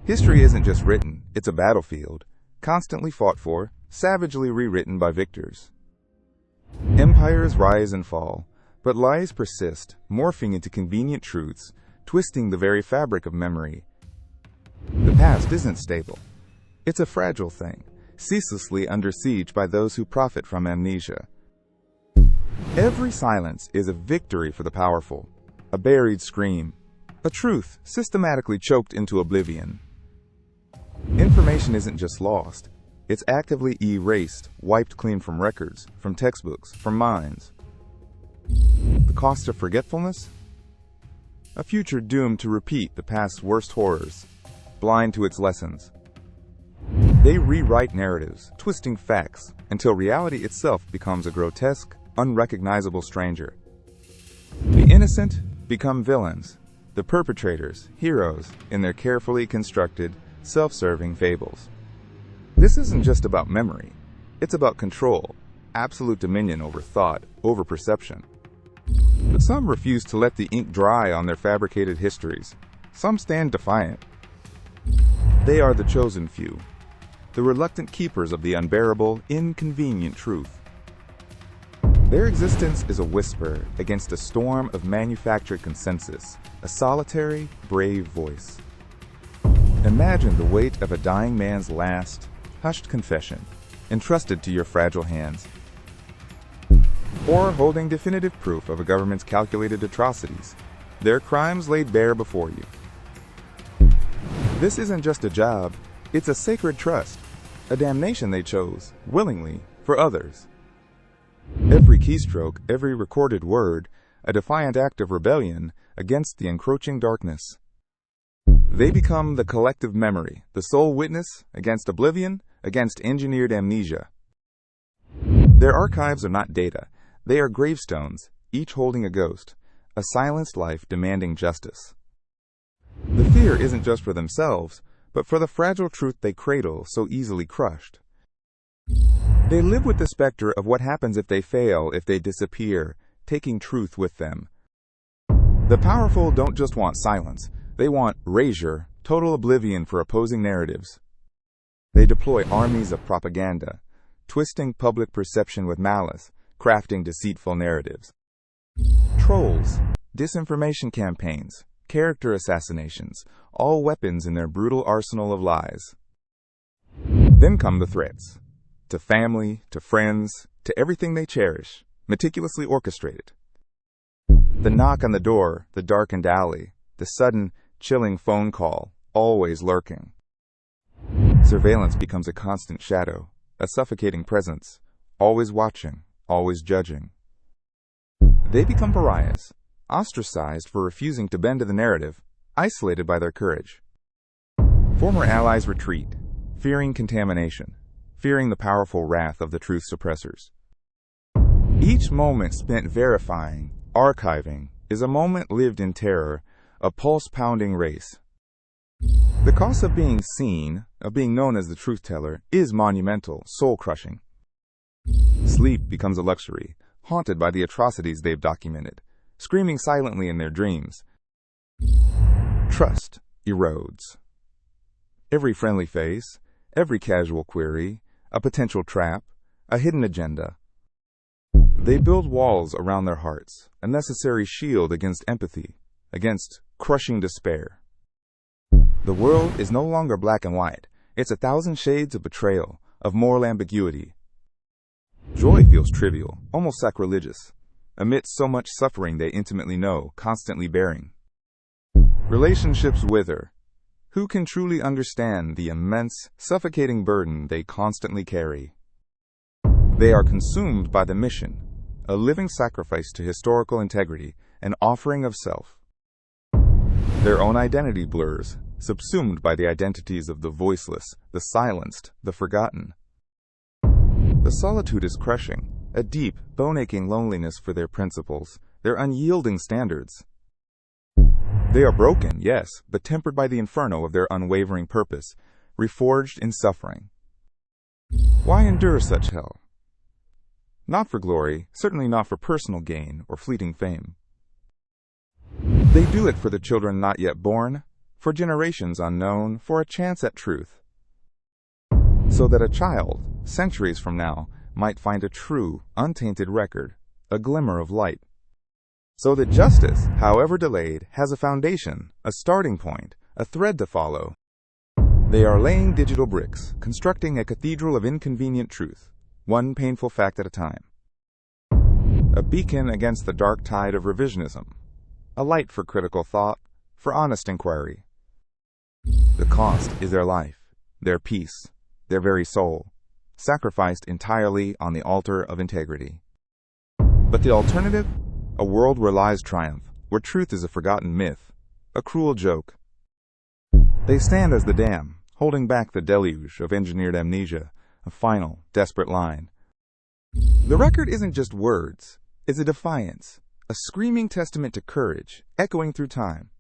History isn't just written, it's a battlefield, constantly fought for, savagely rewritten by victors. Empires rise and fall, but lies persist, morphing into convenient truths, twisting the very fabric of memory. The past isn't stable. It's a fragile thing, ceaselessly under siege by those who profit from amnesia. Every silence is a victory for the powerful, a buried scream, a truth systematically choked into oblivion. Information isn't just lost, it's actively erased, wiped clean from records, from textbooks, from minds. The cost of forgetfulness? A future doomed to repeat the past's worst horrors, blind to its lessons. They rewrite narratives, twisting facts, until reality itself becomes a grotesque, unrecognizable stranger. The innocent become villains, the perpetrators, heroes, in their carefully constructed, self-serving fables. This isn't just about memory. It's about control, absolute dominion over thought, over perception. But some refuse to let the ink dry on their fabricated histories. Some stand defiant. They are the chosen few, the reluctant keepers of the unbearable, inconvenient truth. Their existence is a whisper against a storm of manufactured consensus, a solitary, brave voice. Imagine the weight of a dying man's last, hushed confession, entrusted to your fragile hands. Or holding definitive proof of a government's calculated atrocities, their crimes laid bare before you. This isn't just a job, it's a sacred trust, a damnation they chose, willingly, for others. Every keystroke, every recorded word, a defiant act of rebellion against the encroaching darkness. They become the collective memory, the sole witness against oblivion, against engineered amnesia. Their archives are not data. They are gravestones, each holding a ghost, a silenced life demanding justice. The fear isn't just for themselves, but for the fragile truth they cradle, so easily crushed. They live with the specter of what happens if they fail, if they disappear, taking truth with them. The powerful don't just want silence. They want erasure, total oblivion for opposing narratives. They deploy armies of propaganda, twisting public perception with malice, crafting deceitful narratives. Trolls, disinformation campaigns, character assassinations, all weapons in their brutal arsenal of lies. Then come the threats. To family, to friends, to everything they cherish, meticulously orchestrated. The knock on the door, the darkened alley, the sudden, chilling phone call, always lurking. Surveillance becomes a constant shadow, a suffocating presence, always watching, always judging. They become pariahs, ostracized for refusing to bend to the narrative, isolated by their courage. Former allies retreat, fearing contamination, fearing the powerful wrath of the truth suppressors. Each moment spent verifying, archiving, is a moment lived in terror, a pulse-pounding race. The cost of being seen, of being known as the truth-teller, is monumental, soul-crushing. Sleep becomes a luxury, haunted by the atrocities they've documented, screaming silently in their dreams. Trust erodes. Every friendly face, every casual query, a potential trap, a hidden agenda. They build walls around their hearts, a necessary shield against empathy, against crushing despair. The world is no longer black and white. It's 1,000 shades of betrayal, of moral ambiguity. Joy feels trivial, almost sacrilegious, amidst so much suffering they intimately know, constantly bearing. Relationships wither. Who can truly understand the immense, suffocating burden they constantly carry? They are consumed by the mission, a living sacrifice to historical integrity, an offering of self. Their own identity blurs, subsumed by the identities of the voiceless, the silenced, the forgotten. The solitude is crushing, a deep, bone-aching loneliness for their principles, their unyielding standards. They are broken, yes, but tempered by the inferno of their unwavering purpose, reforged in suffering. Why endure such hell? Not for glory, certainly not for personal gain or fleeting fame. They do it for the children not yet born, for generations unknown, for a chance at truth. So that a child, centuries from now, might find a true, untainted record, a glimmer of light. So that justice, however delayed, has a foundation, a starting point, a thread to follow. They are laying digital bricks, constructing a cathedral of inconvenient truth, one painful fact at a time. A beacon against the dark tide of revisionism, a light for critical thought, for honest inquiry. The cost is their life, their peace, their very soul, sacrificed entirely on the altar of integrity. But the alternative? A world where lies triumph, where truth is a forgotten myth, a cruel joke. They stand as the dam, holding back the deluge of engineered amnesia, a final, desperate line. The record isn't just words, it's a defiance, a screaming testament to courage, echoing through time.